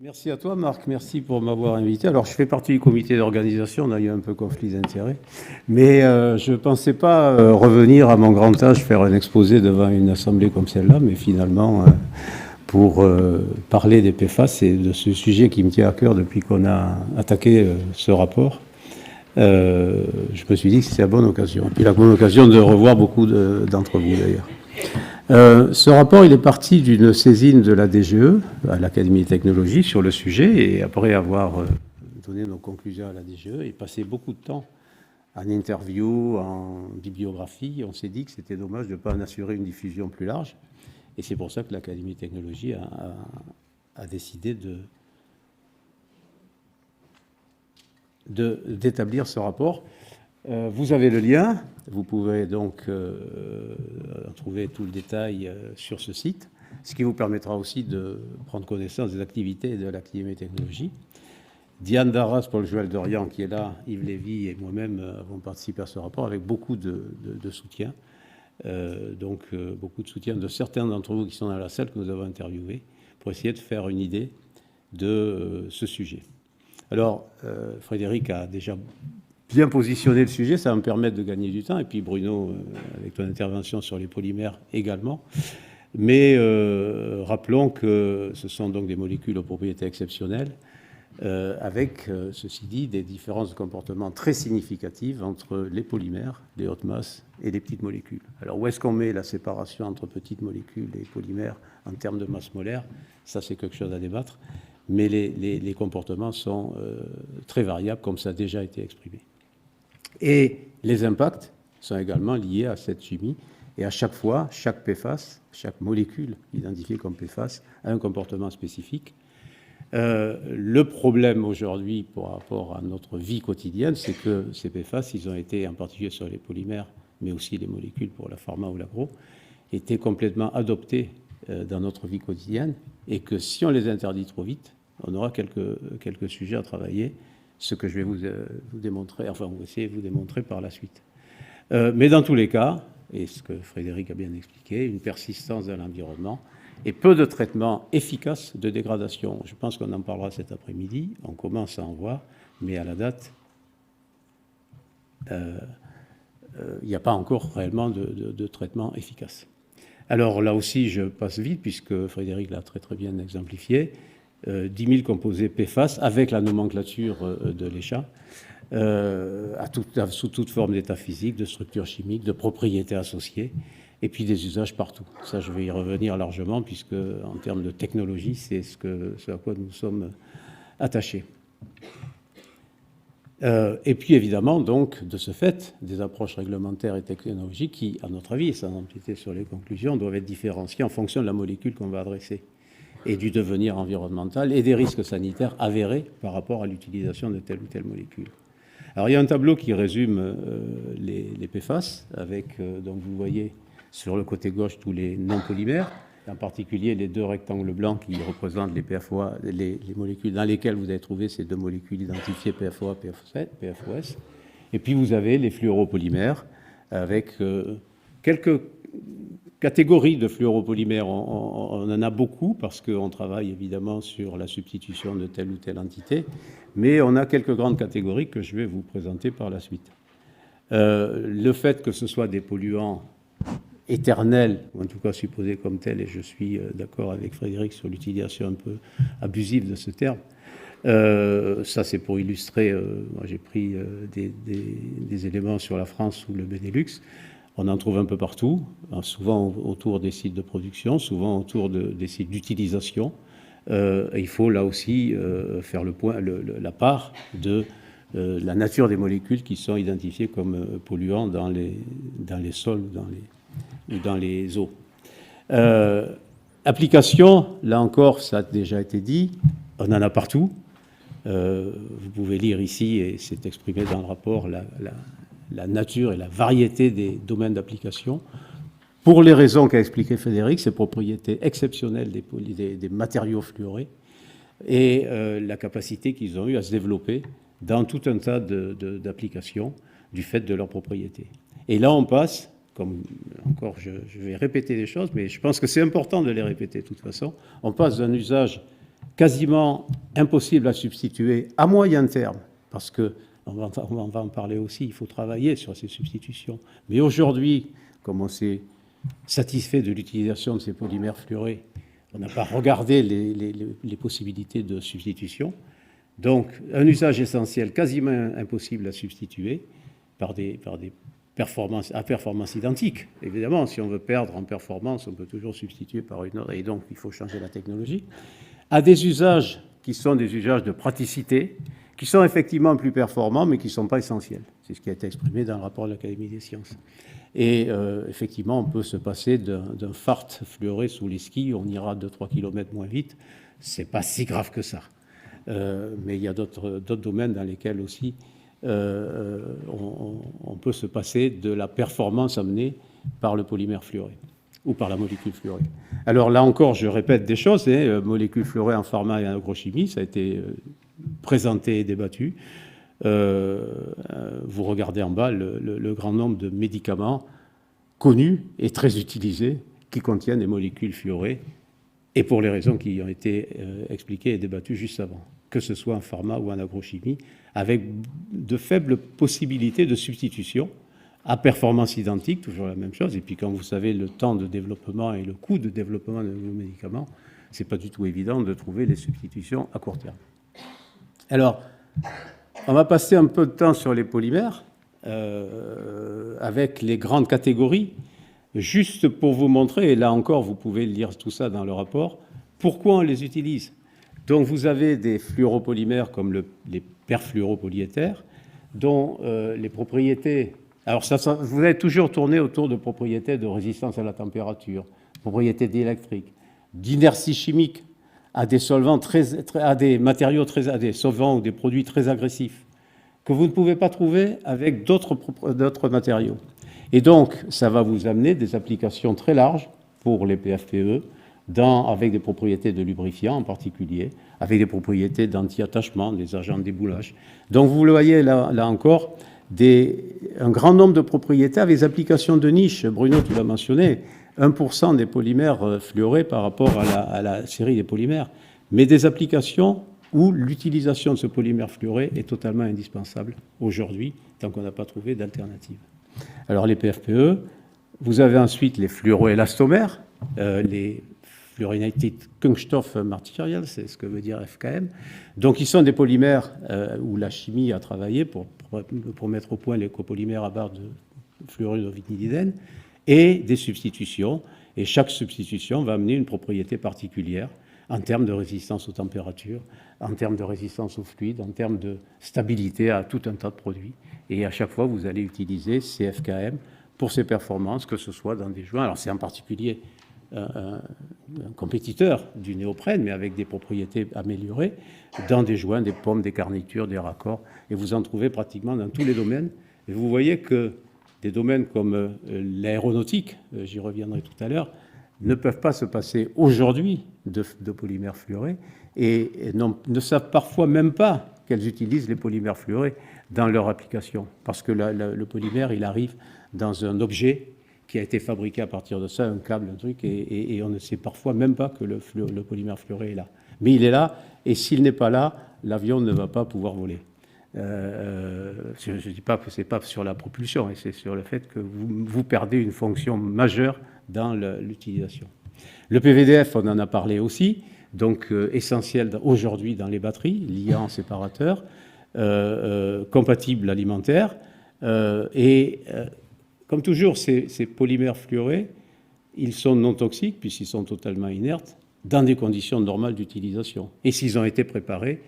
Merci à toi, Marc. Merci pour m'avoir invité. Alors, je fais partie du comité d'organisation. On a eu un peu conflit d'intérêts. Mais je ne pensais pas revenir à mon grand âge, faire un exposé devant une assemblée comme celle-là. Mais finalement, pour parler des PFAS et de ce sujet qui me tient à cœur depuis qu'on a attaqué ce rapport, je me suis dit que c'était la bonne occasion. Et puis la bonne occasion de revoir beaucoup d'entre vous, d'ailleurs. Ce rapport, il est parti d'une saisine de la DGE, à l'Académie des technologies, sur le sujet, et après avoir donné nos conclusions à la DGE et passé beaucoup de temps en interview, en bibliographie, on s'est dit que c'était dommage de ne pas en assurer une diffusion plus large. Et c'est pour ça que l'Académie des technologies a décidé d'établir ce rapport. Vous avez le lien, vous pouvez donc trouver tout le détail sur ce site, ce qui vous permettra aussi de prendre connaissance des activités de l'Académie des technologies. Diane Darras, Paul-Joël Dorian qui est là, Yves Lévy et moi-même avons participé à ce rapport avec beaucoup de soutien. Beaucoup de soutien de certains d'entre vous qui sont dans la salle que nous avons interviewés pour essayer de faire une idée de ce sujet. Alors, Frédéric a déjà bien positionné le sujet, ça va me permettre de gagner du temps, et puis Bruno, avec ton intervention sur les polymères également. Mais rappelons que ce sont donc des molécules aux propriétés exceptionnelles, avec, ceci dit, des différences de comportement très significatives entre les polymères, les hautes masses et les petites molécules. Alors où est-ce qu'on met la séparation entre petites molécules et polymères en termes de masse molaire? Ça, c'est quelque chose à débattre. Mais les comportements sont très variables, comme ça a déjà été exprimé. Et les impacts sont également liés à cette chimie. Et à chaque fois, chaque PFAS, chaque molécule identifiée comme PFAS a un comportement spécifique. Le problème aujourd'hui par rapport à notre vie quotidienne, c'est que ces PFAS, ils ont été, en particulier sur les polymères, mais aussi les molécules pour la pharma ou l'agro, étaient complètement adoptés dans notre vie quotidienne, et que si on les interdit trop vite, on aura quelques sujets à travailler, ce que je vais vous démontrer, enfin, on va essayer de vous démontrer par la suite. Mais dans tous les cas, et ce que Frédéric a bien expliqué, une persistance dans l'environnement et peu de traitements efficaces de dégradation. Je pense qu'on en parlera cet après-midi, on commence à en voir, mais à la date, il n'y a pas encore réellement de traitement efficace. Alors là aussi, je passe vite, puisque Frédéric l'a très très bien exemplifié. 10 000 composés PFAS avec la nomenclature de l'ECHA, sous toute forme d'état physique, de structure chimique, de propriétés associées, et puis des usages partout. Ça, je vais y revenir largement, puisque en termes de technologie, c'est ce à quoi nous sommes attachés. Et puis évidemment, donc, de ce fait, des approches réglementaires et technologiques qui, à notre avis, et sans empiéter sur les conclusions, doivent être différenciées en fonction de la molécule qu'on va adresser et du devenir environnemental et des risques sanitaires avérés par rapport à l'utilisation de telle ou telle molécule. Alors il y a un tableau qui résume les PFAS, avec, donc vous voyez sur le côté gauche tous les non-polymères, en particulier les deux rectangles blancs qui représentent les PFOA, les molécules dans lesquelles vous avez trouvé ces deux molécules identifiées, PFOA, PFOS. Et puis vous avez les fluoropolymères, avec quelques catégories de fluoropolymères. On en a beaucoup parce qu'on travaille évidemment sur la substitution de telle ou telle entité, mais on a quelques grandes catégories que je vais vous présenter par la suite. Le fait que ce soit des polluants éternels, ou en tout cas supposés comme tels, et je suis d'accord avec Frédéric sur l'utilisation un peu abusive de ce terme, ça c'est pour illustrer, moi j'ai pris des éléments sur la France ou le Benelux. On en trouve un peu partout, souvent autour des sites de production, souvent autour des sites d'utilisation. Il faut là aussi faire la part de la nature des molécules qui sont identifiées comme polluants dans les sols ou dans les eaux. Application, là encore, ça a déjà été dit, on en a partout. Vous pouvez lire ici, et c'est exprimé dans le rapport, la nature et la variété des domaines d'application. Pour les raisons qu'a expliqué Frédéric, ces propriétés exceptionnelles des matériaux fluorés et la capacité qu'ils ont eu à se développer dans tout un tas d'applications du fait de leurs propriétés. Et là, on passe, comme encore je vais répéter des choses, mais je pense que c'est important de les répéter de toute façon, on passe d'un usage quasiment impossible à substituer à moyen terme, parce que on va en parler aussi, il faut travailler sur ces substitutions. Mais aujourd'hui, comme on s'est satisfait de l'utilisation de ces polymères fluorés, on n'a pas regardé les possibilités de substitution. Donc, un usage essentiel quasiment impossible à substituer par des performances à performance identique. Évidemment, si on veut perdre en performance, on peut toujours substituer par une autre, et donc il faut changer la technologie. À des usages qui sont des usages de praticité, qui sont effectivement plus performants, mais qui ne sont pas essentiels. C'est ce qui a été exprimé dans le rapport de l'Académie des sciences. Et effectivement, on peut se passer d'un fart fluoré sous les skis, on ira 2-3 km moins vite. C'est pas si grave que ça. Mais il y a d'autres domaines dans lesquels aussi on peut se passer de la performance amenée par le polymère fluoré ou par la molécule fluorée. Alors là encore, je répète des choses, molécule fluorée en pharma et en agrochimie, ça a été présenté et débattu. Vous regardez en bas le grand nombre de médicaments connus et très utilisés qui contiennent des molécules fluorées, et pour les raisons qui ont été expliquées et débattues juste avant, que ce soit en pharma ou en agrochimie, avec de faibles possibilités de substitution à performance identique, toujours la même chose. Et puis quand vous savez le temps de développement et le coût de développement de nos médicaments, c'est pas du tout évident de trouver les substitutions à court terme. Alors, on va passer un peu de temps sur les polymères, avec les grandes catégories, juste pour vous montrer, et là encore vous pouvez lire tout ça dans le rapport, pourquoi on les utilise. Donc vous avez des fluoropolymères comme les perfluoropolyéthers, dont les propriétés... Alors vous allez toujours tourner autour de propriétés de résistance à la température, propriétés diélectriques, d'inertie chimique, à des solvants à des matériaux à des solvants ou des produits très agressifs, que vous ne pouvez pas trouver avec d'autres matériaux. Et donc, ça va vous amener des applications très larges pour les PFPE, avec des propriétés de lubrifiants en particulier, avec des propriétés d'anti-attachement, des agents de déboulage. Donc vous le voyez là encore, un grand nombre de propriétés avec des applications de niche. Bruno, tu l'as mentionné, 1% des polymères fluorés par rapport à la série des polymères, mais des applications où l'utilisation de ce polymère fluoré est totalement indispensable aujourd'hui, tant qu'on n'a pas trouvé d'alternative. Alors les PFPE, vous avez ensuite les fluoroélastomères, les Fluorinated Kunststoff Materials, c'est ce que veut dire FKM. Donc ils sont des polymères où la chimie a travaillé pour mettre au point les copolymères à base de fluorure de vinylidène, et des substitutions. Et chaque substitution va amener une propriété particulière en termes de résistance aux températures, en termes de résistance aux fluides, en termes de stabilité à tout un tas de produits. Et à chaque fois, vous allez utiliser ces FKM pour ces performances, que ce soit dans des joints. Alors c'est en particulier un compétiteur du néoprène, mais avec des propriétés améliorées, dans des joints, des pommes, des garnitures, des raccords. Et vous en trouvez pratiquement dans tous les domaines. Et vous voyez que des domaines comme l'aéronautique, j'y reviendrai tout à l'heure, ne peuvent pas se passer aujourd'hui de polymères fluorés et ne savent parfois même pas qu'elles utilisent les polymères fluorés dans leur application. Parce que le polymère, il arrive dans un objet qui a été fabriqué à partir de ça, un câble, un truc, et on ne sait parfois même pas que le polymère fluoré est là. Mais il est là, et s'il n'est pas là, l'avion ne va pas pouvoir voler. Je ne dis pas que ce n'est pas sur la propulsion, et c'est sur le fait que vous perdez une fonction majeure dans l'utilisation. Le PVDF, on en a parlé aussi, donc essentiel aujourd'hui dans les batteries, liants, séparateurs, compatibles alimentaires, comme toujours, ces polymères fluorés, ils sont non toxiques puisqu'ils sont totalement inertes dans des conditions normales d'utilisation. Et s'ils ont été préparés,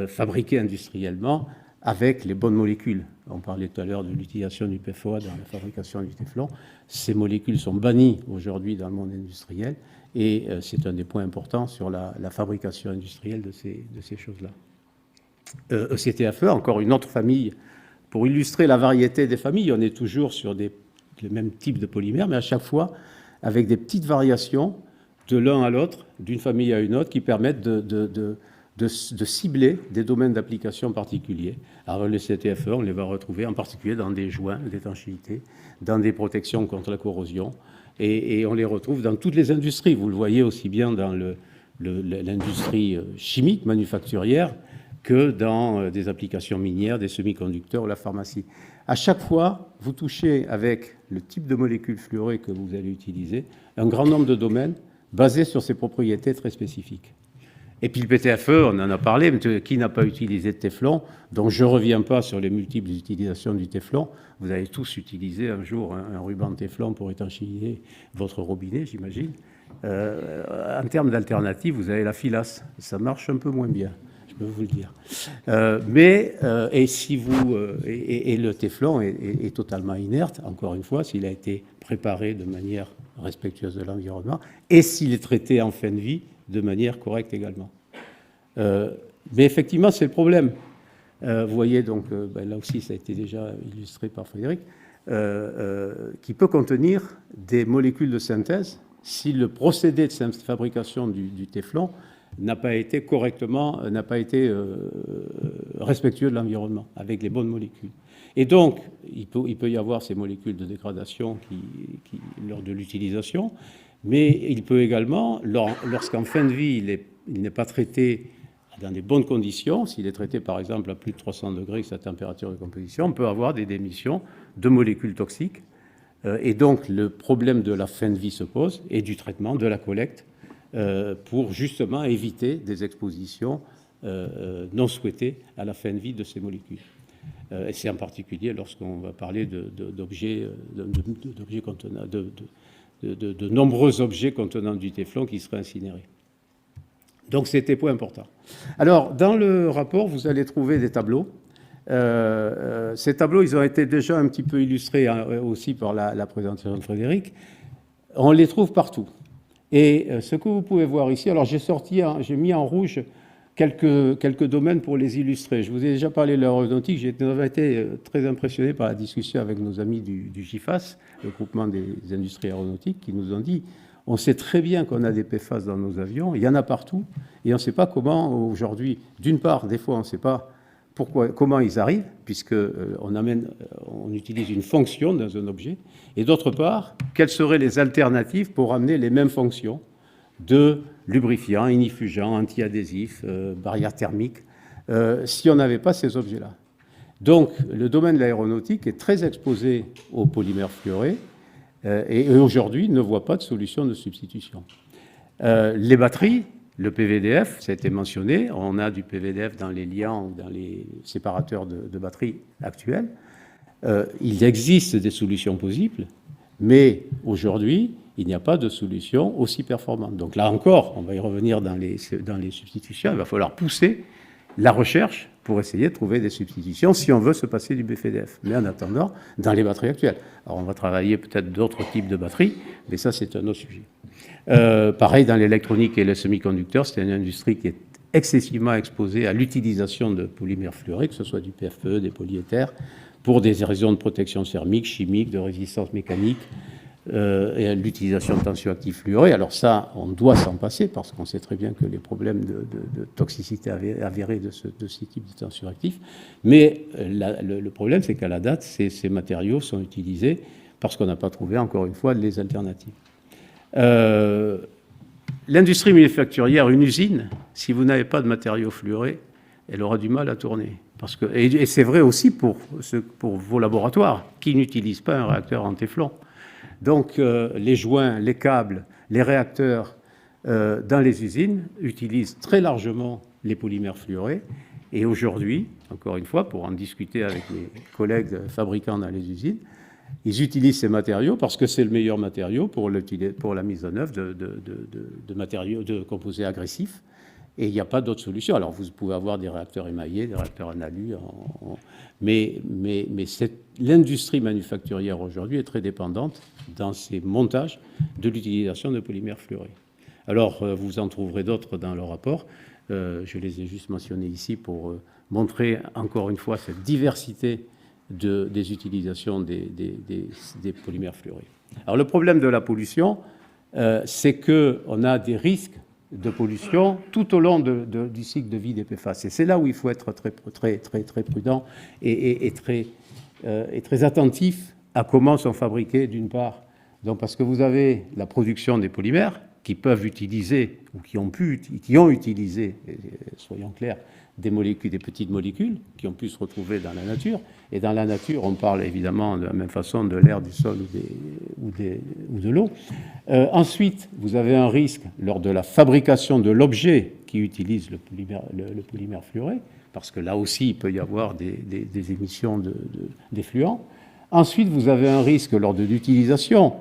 fabriqués industriellement avec les bonnes molécules. On parlait tout à l'heure de l'utilisation du PFOA dans la fabrication du téflon. Ces molécules sont bannies aujourd'hui dans le monde industriel et c'est un des points importants sur la fabrication industrielle de ces choses-là. ECTFE, encore une autre famille. Pour illustrer la variété des familles, on est toujours sur le même type de polymères, mais à chaque fois avec des petites variations de l'un à l'autre, d'une famille à une autre, qui permettent de cibler des domaines d'application particuliers. Alors les CTFE, on les va retrouver en particulier dans des joints d'étanchéité, dans des protections contre la corrosion, et on les retrouve dans toutes les industries. Vous le voyez aussi bien dans l'industrie chimique, manufacturière, que dans des applications minières, des semi-conducteurs ou la pharmacie. À chaque fois, vous touchez avec le type de molécules fluorées que vous allez utiliser un grand nombre de domaines basés sur ces propriétés très spécifiques. Et puis le PTFE, on en a parlé, mais qui n'a pas utilisé de téflon? Donc je ne reviens pas sur les multiples utilisations du téflon. Vous avez tous utilisé un jour un ruban de téflon pour étanchéer votre robinet, j'imagine. En termes d'alternatives, vous avez la filasse. Ça marche un peu moins bien, je peux vous le dire. Et le téflon est totalement inerte, encore une fois, s'il a été préparé de manière respectueuse de l'environnement et s'il est traité en fin de vie de manière correcte également. Mais effectivement, c'est le problème. Vous voyez, donc, là aussi, ça a été déjà illustré par Frédéric, qui peut contenir des molécules de synthèse si le procédé de fabrication du téflon n'a pas été correctement, n'a pas été respectueux de l'environnement, avec les bonnes molécules. Et donc, il peut y avoir ces molécules de dégradation lors de l'utilisation, mais il peut également, lorsqu'en fin de vie, il n'est pas traité dans des bonnes conditions, s'il est traité par exemple à plus de 300 degrés, sa température de composition, on peut avoir des démissions de molécules toxiques. Et donc, le problème de la fin de vie se pose, et du traitement, de la collecte, pour justement éviter des expositions non souhaitées à la fin de vie de ces molécules. Et c'est en particulier lorsqu'on va parler d'objets contenant, de nombreux objets contenant du téflon qui seraient incinérés. Donc c'était point important. Alors, dans le rapport, vous allez trouver des tableaux. Ces tableaux, ils ont été déjà un petit peu illustrés aussi par la présentation de Frédéric. On les trouve partout. Et ce que vous pouvez voir ici, alors j'ai mis en rouge quelques domaines pour les illustrer. Je vous ai déjà parlé de l'aéronautique. J'ai été très impressionné par la discussion avec nos amis du GIFAS, le groupement des industries aéronautiques, qui nous ont dit on sait très bien qu'on a des PFAS dans nos avions, il y en a partout, et on ne sait pas comment aujourd'hui. D'une part, des fois, on ne sait pas comment ils arrivent, puisqu'on utilise une fonction dans un objet, et d'autre part, quelles seraient les alternatives pour amener les mêmes fonctions de lubrifiant, inifugent, anti-adhésif, barrière thermique, si on n'avait pas ces objets-là. Donc, le domaine de l'aéronautique est très exposé aux polymères fluorés et aujourd'hui ne voit pas de solution de substitution. Les batteries, le PVDF, ça a été mentionné, on a du PVDF dans les liants, dans les séparateurs de batteries actuels. Il existe des solutions possibles, mais aujourd'hui, il n'y a pas de solution aussi performante. Donc là encore, on va y revenir dans les substitutions, il va falloir pousser la recherche pour essayer de trouver des substitutions si on veut se passer du BFDF. Mais en attendant, dans les batteries actuelles. Alors on va travailler peut-être d'autres types de batteries, mais ça c'est un autre sujet. Pareil, dans l'électronique et les semi-conducteurs, c'est une industrie qui est excessivement exposée à l'utilisation de polymères fluorés, que ce soit du PFE, des polyéthers, pour des raisons de protection thermique, chimique, de résistance mécanique, et à l'utilisation de tensioactifs fluorés. Alors ça, on doit s'en passer, parce qu'on sait très bien que les problèmes de toxicité avérés de ce type de tensioactifs. Mais le problème, c'est qu'à la date, ces matériaux sont utilisés parce qu'on n'a pas trouvé, encore une fois, les alternatives. L'industrie manufacturière, une usine, si vous n'avez pas de matériaux fluorés, elle aura du mal à tourner. Et c'est vrai aussi pour vos laboratoires qui n'utilisent pas un réacteur en téflon. Donc les joints, les câbles, les réacteurs dans les usines utilisent très largement les polymères fluorés. Et aujourd'hui, encore une fois, pour en discuter avec mes collègues fabricants dans les usines, ils utilisent ces matériaux parce que c'est le meilleur matériau pour la mise en œuvre de matériaux, de composés agressifs. Et il n'y a pas d'autre solution. Alors, vous pouvez avoir des réacteurs émaillés, des réacteurs en alu, mais l'industrie manufacturière aujourd'hui est très dépendante dans ses montages de l'utilisation de polymères fluorés. Alors, vous en trouverez d'autres dans le rapport. Je les ai juste mentionnés ici pour montrer encore une fois cette diversité des utilisations des polymères fluorés. Alors, le problème de la pollution, c'est qu'on a des risques de pollution tout au long du cycle de vie des PFAS. Et c'est là où il faut être très prudent et très attentif à comment sont fabriqués, d'une part. Donc, parce que vous avez la production des polymères, qui peuvent utiliser, ou qui ont utilisé, soyons clairs, des molécules, des petites molécules, qui ont pu se retrouver dans la nature. Et dans la nature, on parle évidemment de la même façon de l'air, du sol ou de l'eau. Ensuite, vous avez un risque lors de la fabrication de l'objet qui utilise le polymère fluoré, parce que là aussi, il peut y avoir des émissions d'effluents. Ensuite, vous avez un risque lors de l'utilisation.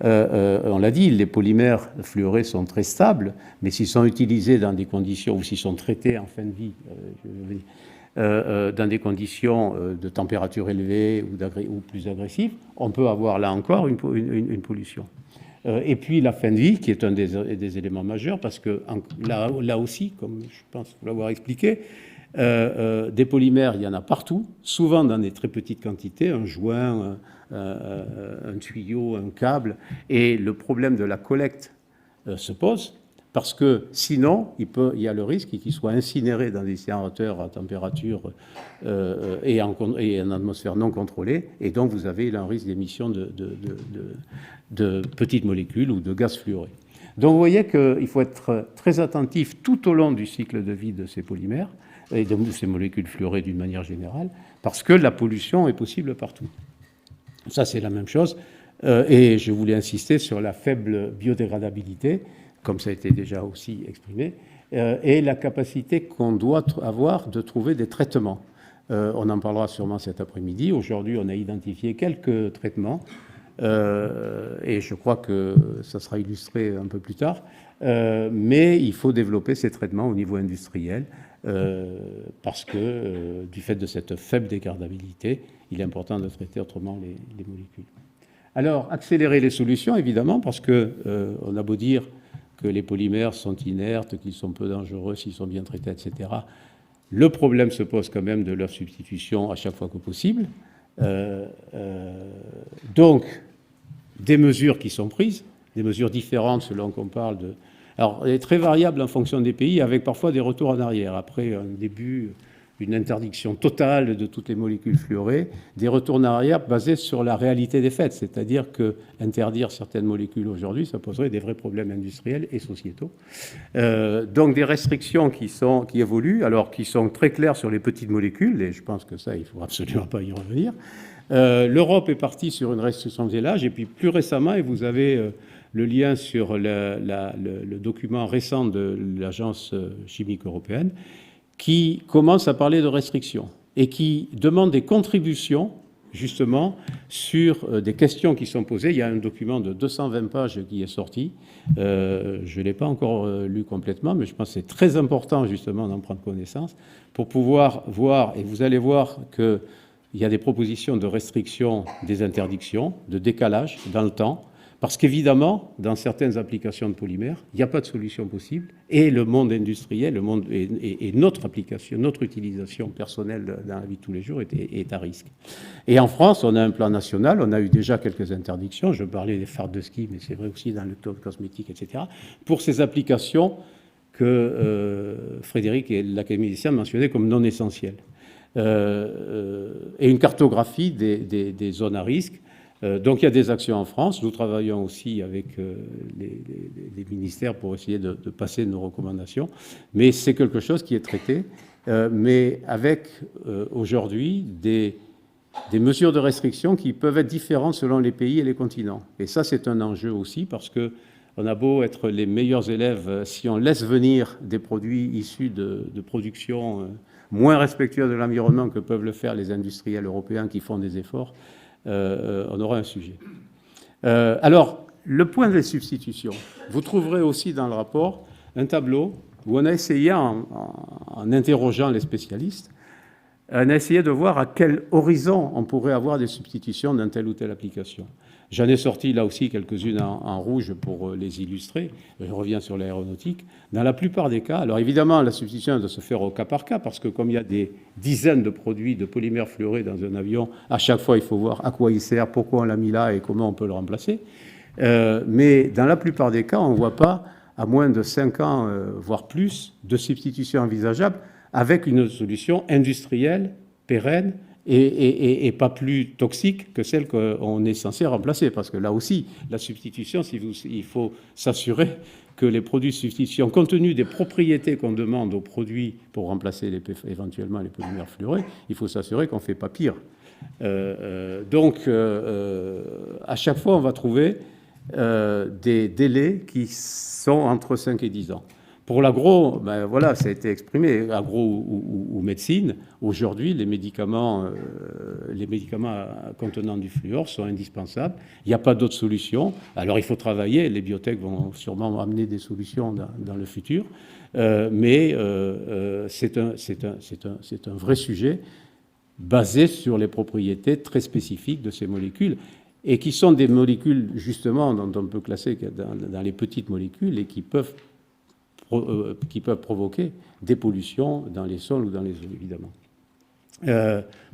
On l'a dit, les polymères fluorés sont très stables, mais s'ils sont utilisés dans des conditions, ou s'ils sont traités en fin de vie, dans des conditions de température élevée ou plus agressives, on peut avoir là encore une pollution. Et puis la fin de vie, qui est un des éléments majeurs, parce que là aussi, comme je pense vous l'avoir expliqué, des polymères, il y en a partout, souvent dans des très petites quantités, un joint, un tuyau, un câble, et le problème de la collecte se pose, parce que sinon, il y a le risque qu'il soit incinéré dans des incinérateurs à température et en atmosphère non contrôlée, et donc vous avez un risque d'émission de petites molécules ou de gaz fluorés. Donc vous voyez qu'il faut être très attentif tout au long du cycle de vie de ces polymères, et de ces molécules fluorées d'une manière générale, parce que la pollution est possible partout. Ça, c'est la même chose. Et je voulais insister sur la faible biodégradabilité, comme ça a été déjà aussi exprimé, et la capacité qu'on doit avoir de trouver des traitements. On en parlera sûrement cet après-midi. Aujourd'hui, on a identifié quelques traitements, et je crois que ça sera illustré un peu plus tard, mais il faut développer ces traitements au niveau industriel, parce que du fait de cette faible dégradabilité, il est important de traiter autrement les molécules. Alors, accélérer les solutions, évidemment, parce qu'on a beau dire que les polymères sont inertes, qu'ils sont peu dangereux s'ils sont bien traités, etc. Le problème se pose quand même de leur substitution à chaque fois que possible. Donc, des mesures qui sont prises, des mesures différentes selon qu'on parle de... Alors, elle est très variable en fonction des pays, avec parfois des retours en arrière. Après un début, une interdiction totale de toutes les molécules fluorées, des retours en arrière basés sur la réalité des faits. C'est-à-dire qu'interdire certaines molécules aujourd'hui, ça poserait des vrais problèmes industriels et sociétaux. Donc des restrictions qui évoluent, alors qui sont très claires sur les petites molécules, et je pense que ça, il ne faut absolument pas y revenir. L'Europe est partie sur une restriction des l'âge, et puis plus récemment, et vous avez... le lien sur le document récent de l'Agence chimique européenne, qui commence à parler de restrictions et qui demande des contributions, justement, sur des questions qui sont posées. Il y a un document de 220 pages qui est sorti. Je ne l'ai pas encore lu complètement, mais je pense que c'est très important, justement, d'en prendre connaissance pour pouvoir voir, et vous allez voir qu'il y a des propositions de restriction des interdictions, de décalage dans le temps, parce qu'évidemment, dans certaines applications de polymères, il n'y a pas de solution possible, et le monde industriel, et notre application, notre utilisation personnelle dans la vie de tous les jours est à risque. Et en France, on a un plan national, on a eu déjà quelques interdictions, je parlais des fardes de ski, mais c'est vrai aussi dans le cosmétique, etc., pour ces applications que Frédéric et l'Académie des sciences mentionnaient comme non essentielles. Et une cartographie des zones à risque. Donc il y a des actions en France. Nous travaillons aussi avec les ministères pour essayer de passer nos recommandations. Mais c'est quelque chose qui est traité, mais avec aujourd'hui des mesures de restriction qui peuvent être différentes selon les pays et les continents. Et ça, c'est un enjeu aussi, parce qu'on a beau être les meilleurs élèves, si on laisse venir des produits issus de production moins respectueuses de l'environnement que peuvent le faire les industriels européens qui font des efforts, on aura un sujet. Alors, le point des substitutions. Vous trouverez aussi dans le rapport un tableau où on a essayé, en interrogeant les spécialistes, on a essayé de voir à quel horizon on pourrait avoir des substitutions dans telle ou telle application. J'en ai sorti là aussi quelques-unes en rouge pour les illustrer. Je reviens sur l'aéronautique. Dans la plupart des cas, alors évidemment, la substitution doit se faire au cas par cas, parce que comme il y a des dizaines de produits de polymères fluorés dans un avion, à chaque fois, il faut voir à quoi il sert, pourquoi on l'a mis là et comment on peut le remplacer. Mais dans la plupart des cas, on ne voit pas, à moins de 5 ans, voire plus, de substitution envisageable avec une solution industrielle, pérenne et pas plus toxique que celle qu'on est censé remplacer. Parce que là aussi, la substitution, il faut s'assurer que les produits de substitution, compte tenu des propriétés qu'on demande aux produits pour remplacer éventuellement les polymères fluorés, il faut s'assurer qu'on ne fait pas pire. Donc, à chaque fois, on va trouver des délais qui sont entre 5 et 10 ans. Pour l'agro, ben voilà, ça a été exprimé, agro ou médecine. Aujourd'hui, les médicaments contenant du fluor sont indispensables. Il n'y a pas d'autre solution. Alors, il faut travailler. Les biotech vont sûrement amener des solutions dans le futur. Mais c'est un vrai sujet basé sur les propriétés très spécifiques de ces molécules et qui sont des molécules, justement, dont on peut classer dans les petites molécules et qui peuvent provoquer des pollutions dans les sols ou dans les eaux, évidemment.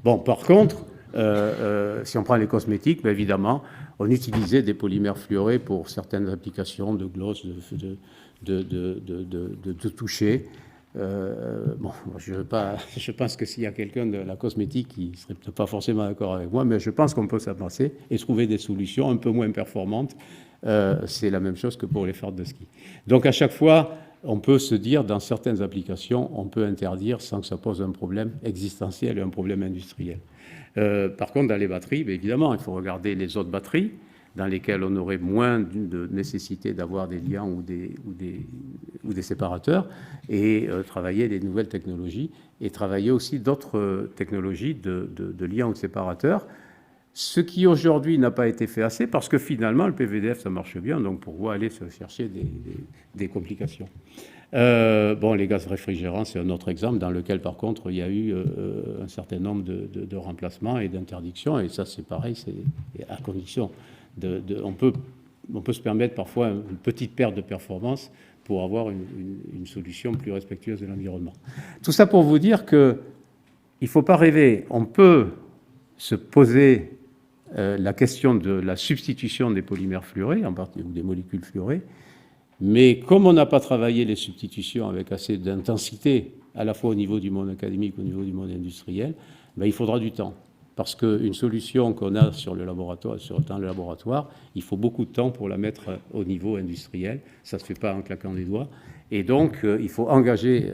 Bon, par contre, si on prend les cosmétiques, bien évidemment, on utilisait des polymères fluorés pour certaines applications de gloss, de toucher. Bon, je pense que s'il y a quelqu'un de la cosmétique qui ne serait peut-être pas forcément d'accord avec moi, mais je pense qu'on peut s'avancer et trouver des solutions un peu moins performantes. C'est la même chose que pour les fardes de ski. Donc à chaque fois, on peut se dire, dans certaines applications, on peut interdire sans que ça pose un problème existentiel et un problème industriel. Par contre, dans les batteries, bien évidemment, il faut regarder les autres batteries dans lesquelles on aurait moins de nécessité d'avoir des liants ou des séparateurs, et travailler des nouvelles technologies, et travailler aussi d'autres technologies de liants ou de séparateurs, ce qui aujourd'hui n'a pas été fait assez, parce que finalement, le PVDF, ça marche bien, donc pourquoi aller se chercher des complications. Bon, les gaz réfrigérants, c'est un autre exemple dans lequel, par contre, il y a eu un certain nombre de remplacements et d'interdictions, et ça, c'est pareil, c'est à condition on peut se permettre parfois une petite perte de performance pour avoir une solution plus respectueuse de l'environnement. Tout ça pour vous dire qu'il ne faut pas rêver. On peut se poser la question de la substitution des polymères fluorés, en particulier, ou des molécules fluorées, mais comme on n'a pas travaillé les substitutions avec assez d'intensité, à la fois au niveau du monde académique, au niveau du monde industriel, ben, il faudra du temps. Parce qu'une solution qu'on a dans le laboratoire, il faut beaucoup de temps pour la mettre au niveau industriel. Ça ne se fait pas en claquant des doigts. Et donc, il faut engager,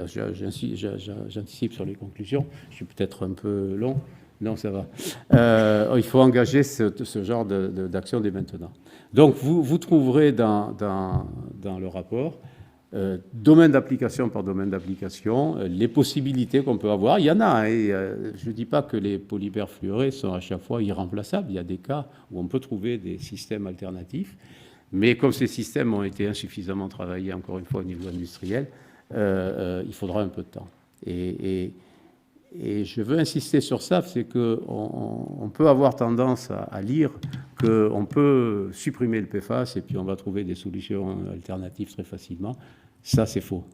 j'anticipe sur les conclusions, je suis peut-être un peu long, non, ça va. Il faut engager ce genre d'action dès maintenant. Donc, vous trouverez dans le rapport domaine d'application par domaine d'application, les possibilités qu'on peut avoir. Il y en a, et je ne dis pas que les polymères fluorés sont à chaque fois irremplaçables. Il y a des cas où on peut trouver des systèmes alternatifs, mais comme ces systèmes ont été insuffisamment travaillés, encore une fois, au niveau industriel, il faudra un peu de temps. Et je veux insister sur ça, c'est qu'on peut avoir tendance à lire qu'on peut supprimer le PFAS et puis on va trouver des solutions alternatives très facilement. Ça, c'est faux.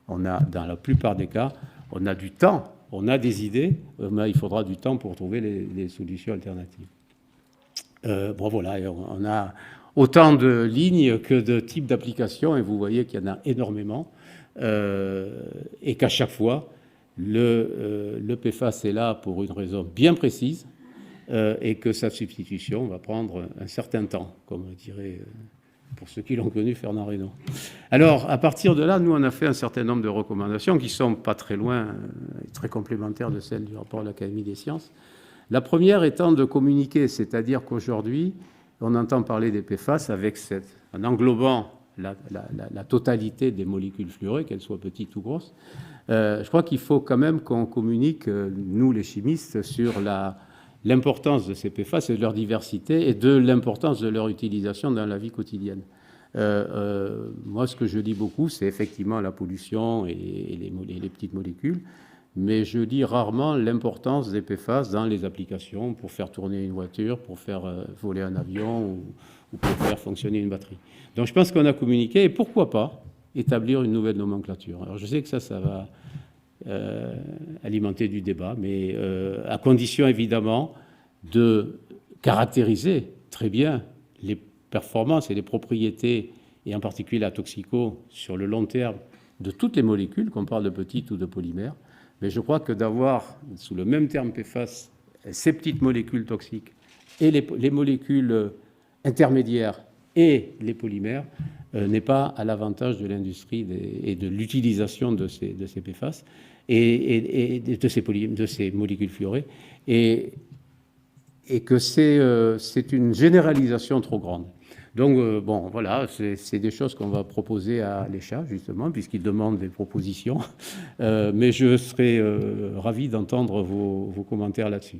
Dans la plupart des cas, on a du temps, on a des idées, mais il faudra du temps pour trouver les solutions alternatives. Bon, voilà, on a autant de lignes que de types d'applications, et vous voyez qu'il y en a énormément, et qu'à chaque fois, le PFAS est là pour une raison bien précise, et que sa substitution va prendre un certain temps, comme dirait, pour ceux qui l'ont connu, Fernand Reynaud. Alors, à partir de là, nous, on a fait un certain nombre de recommandations qui ne sont pas très loin, très complémentaires de celles du rapport de l'Académie des sciences. La première étant de communiquer, c'est-à-dire qu'aujourd'hui, on entend parler des PFAS en englobant la totalité des molécules fluorées, qu'elles soient petites ou grosses. Je crois qu'il faut quand même qu'on communique, nous les chimistes, sur l'importance de ces PFAS et de leur diversité et de l'importance de leur utilisation dans la vie quotidienne. Moi, ce que je dis beaucoup, c'est effectivement la pollution et les petites molécules, mais je dis rarement l'importance des PFAS dans les applications pour faire tourner une voiture, pour faire voler un avion ou pour faire fonctionner une batterie. Donc je pense qu'on a communiqué, et pourquoi pas établir une nouvelle nomenclature. Alors je sais que ça va alimenter du débat, mais à condition évidemment de caractériser très bien les performances et les propriétés, et en particulier la toxico sur le long terme de toutes les molécules, qu'on parle de petites ou de polymères. Mais je crois que d'avoir sous le même terme PFAS ces petites molécules toxiques et les molécules intermédiaires et les polymères n'est pas à l'avantage de l'industrie et de l'utilisation de ces PFAS et de ces molécules fluorées, et que c'est une généralisation trop grande. Donc, bon, voilà, c'est des choses qu'on va proposer à l'ECHA, justement, puisqu'ils demandent des propositions. Mais je serai ravi d'entendre vos commentaires là-dessus.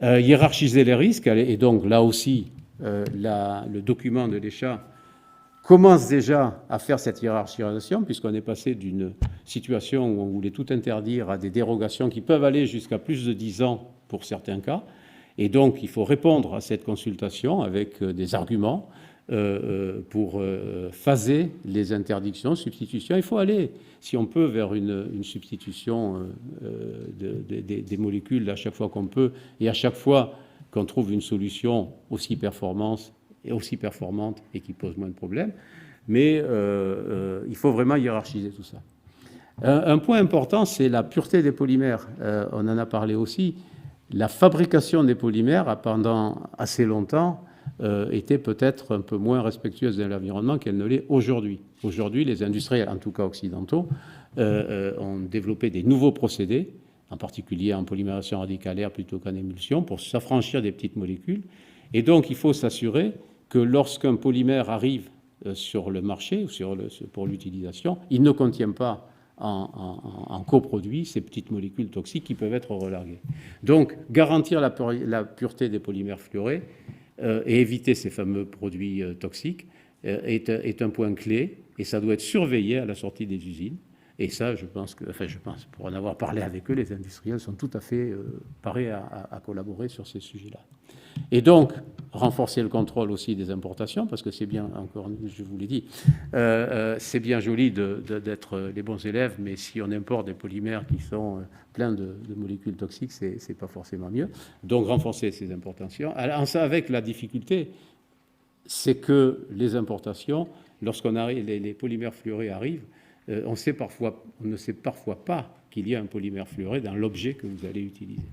Hiérarchiser les risques, et donc là aussi, le document de l'ECHA commence déjà à faire cette hiérarchisation, puisqu'on est passé d'une situation où on voulait tout interdire à des dérogations qui peuvent aller jusqu'à plus de 10 ans pour certains cas. Et donc, il faut répondre à cette consultation avec des arguments pour phaser les interdictions, substitutions. Il faut aller, si on peut, vers une substitution des molécules à chaque fois qu'on peut, et à chaque fois qu'on trouve une solution aussi performante et qui pose moins de problèmes. Mais il faut vraiment hiérarchiser tout ça. Un point important, c'est la pureté des polymères. On en a parlé aussi. La fabrication des polymères a pendant assez longtemps été peut-être un peu moins respectueuse de l'environnement qu'elle ne l'est aujourd'hui. Aujourd'hui, les industriels, en tout cas occidentaux, ont développé des nouveaux procédés, en particulier en polymérisation radicalaire plutôt qu'en émulsion, pour s'affranchir des petites molécules. Et donc, il faut s'assurer que lorsqu'un polymère arrive sur le marché ou pour l'utilisation, il ne contient pas en coproduit ces petites molécules toxiques qui peuvent être relarguées. Donc, garantir la pureté des polymères fluorés et éviter ces fameux produits toxiques est un point clé, et ça doit être surveillé à la sortie des usines. Et ça, je pense, pour en avoir parlé avec eux, les industriels sont tout à fait parés à collaborer sur ces sujets-là. Et donc, renforcer le contrôle aussi des importations, parce que c'est bien, encore, je vous l'ai dit, c'est bien joli d'être les bons élèves, mais si on importe des polymères qui sont pleins de molécules toxiques, c'est pas forcément mieux. Donc, renforcer ces importations. Alors, ça, avec la difficulté, c'est que les importations, lorsqu'on arrive, les polymères fluorés arrivent, on ne sait parfois pas qu'il y a un polymère fluoré dans l'objet que vous allez utiliser.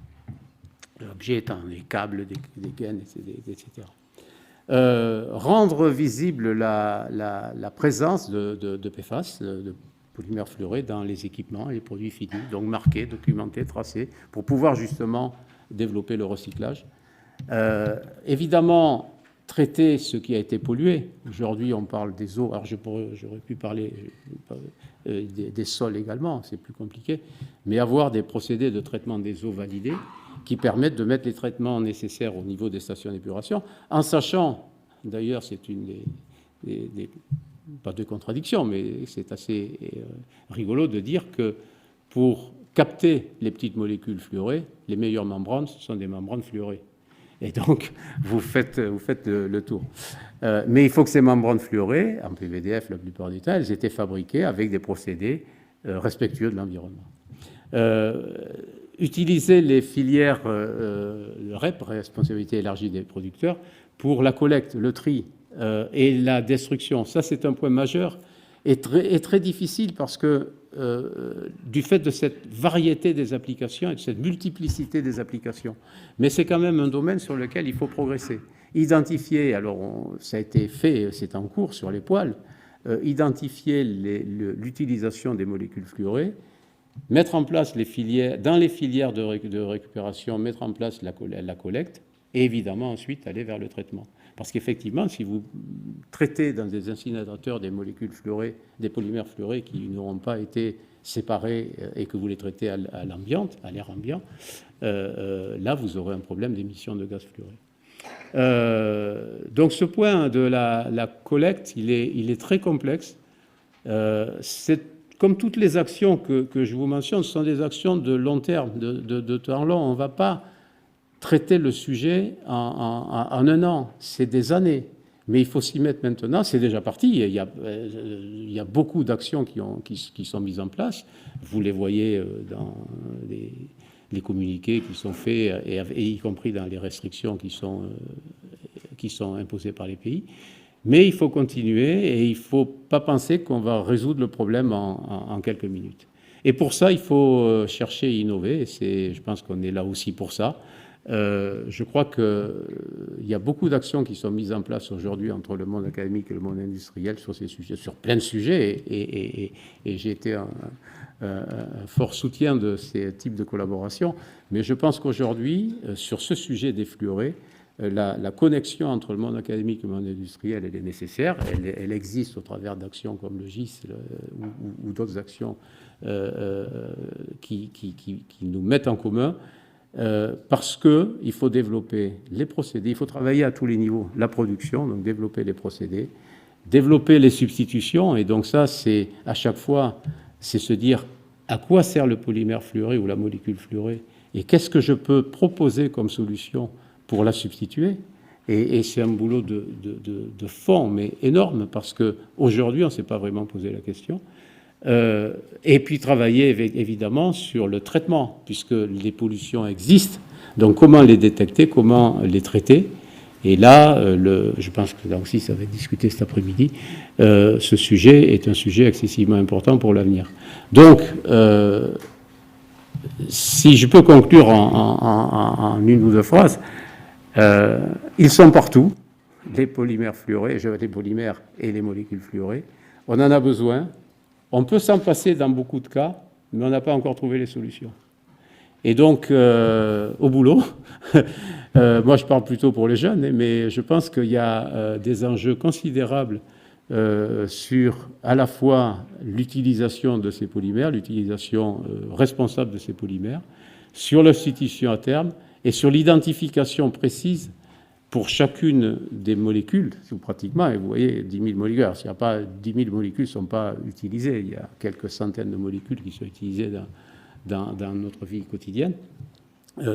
L'objet étant des câbles, des gaines, etc. Rendre visible la présence de PFAS, de polymères fluorés, dans les équipements et les produits finis, donc marqués, documentés, tracés, pour pouvoir justement développer le recyclage. Évidemment, traiter ce qui a été pollué. Aujourd'hui, on parle des eaux. Alors, j'aurais pu parler des sols également, c'est plus compliqué. Mais avoir des procédés de traitement des eaux validés qui permettent de mettre les traitements nécessaires au niveau des stations d'épuration, en sachant, d'ailleurs, c'est une pas de contradiction, mais c'est assez rigolo de dire que pour capter les petites molécules fluorées, les meilleures membranes, ce sont des membranes fluorées. Et donc, vous faites le tour. Mais il faut que ces membranes fluorées, en PVDF la plupart du temps, elles étaient fabriquées avec des procédés respectueux de l'environnement. Utiliser les filières REP, responsabilité élargie des producteurs, pour la collecte, le tri et la destruction. Ça, c'est un point majeur et très difficile parce que du fait de cette variété des applications et de cette multiplicité des applications. Mais c'est quand même un domaine sur lequel il faut progresser. Identifier, alors ça a été fait, c'est en cours sur les poêles, identifier l'utilisation des molécules fluorées, mettre en place dans les filières de récupération, mettre en place la collecte, et évidemment ensuite aller vers le traitement. Parce qu'effectivement, si vous traitez dans des incinérateurs des molécules fluorées, des polymères fluorés qui n'auront pas été séparés et que vous les traitez à l'air ambiant, là vous aurez un problème d'émission de gaz fluorés. Donc ce point de la collecte, il est très complexe. C'est comme toutes les actions que je vous mentionne, ce sont des actions de long terme, de temps long. On ne va pas traiter le sujet en un an, c'est des années. Mais il faut s'y mettre maintenant, c'est déjà parti. Il y a beaucoup d'actions qui sont mises en place. Vous les voyez dans les communiqués qui sont faits, et y compris dans les restrictions qui sont imposées par les pays. Mais il faut continuer et il ne faut pas penser qu'on va résoudre le problème en quelques minutes. Et pour ça, il faut chercher à innover. Je pense qu'on est là aussi pour ça. Je crois qu'il y a beaucoup d'actions qui sont mises en place aujourd'hui entre le monde académique et le monde industriel sur ces sujets, sur plein de sujets, et j'ai été un fort soutien de ces types de collaboration. Mais je pense qu'aujourd'hui, sur ce sujet des fluorés, la connexion entre le monde académique et le monde industriel, elle est nécessaire. Elle existe au travers d'actions comme le GIS ou d'autres actions qui nous mettent en commun. Parce qu'il faut développer les procédés, il faut travailler à tous les niveaux, la production, donc développer les procédés, développer les substitutions, et donc ça, c'est à chaque fois, c'est se dire à quoi sert le polymère fluoré ou la molécule fluorée, et qu'est-ce que je peux proposer comme solution pour la substituer. Et c'est un boulot de fond, mais énorme, parce qu'aujourd'hui, on ne s'est pas vraiment posé la question. Et puis travailler évidemment sur le traitement, puisque les pollutions existent. Donc comment les détecter, comment les traiter. Et là, je pense que là aussi ça va être discuté cet après-midi, ce sujet est un sujet excessivement important pour l'avenir. Donc, si je peux conclure en une ou deux phrases, ils sont partout, les polymères fluorés, les polymères et les molécules fluorées. On en a besoin. On peut s'en passer dans beaucoup de cas, mais on n'a pas encore trouvé les solutions. Et donc, au boulot, moi je parle plutôt pour les jeunes, mais je pense qu'il y a des enjeux considérables sur à la fois l'utilisation de ces polymères, l'utilisation responsable de ces polymères, sur leur substitution à terme et sur l'identification précise pour chacune des molécules, pratiquement, et vous voyez, 10 000 molécules, alors, s'il n'y a pas 10 000 molécules ne sont pas utilisées, il y a quelques centaines de molécules qui sont utilisées dans notre vie quotidienne,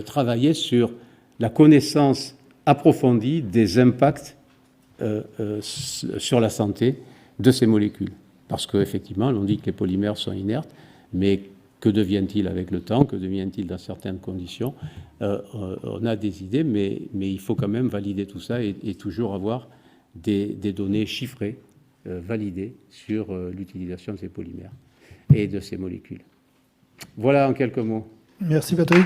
travailler sur la connaissance approfondie des impacts sur la santé de ces molécules. Parce qu'effectivement, on dit que les polymères sont inertes, mais que deviennent-ils avec le temps? Que deviennent-ils dans certaines conditions? On a des idées, mais il faut quand même valider tout ça et toujours avoir des données chiffrées, validées sur l'utilisation de ces polymères et de ces molécules. Voilà en quelques mots. Merci Patrick.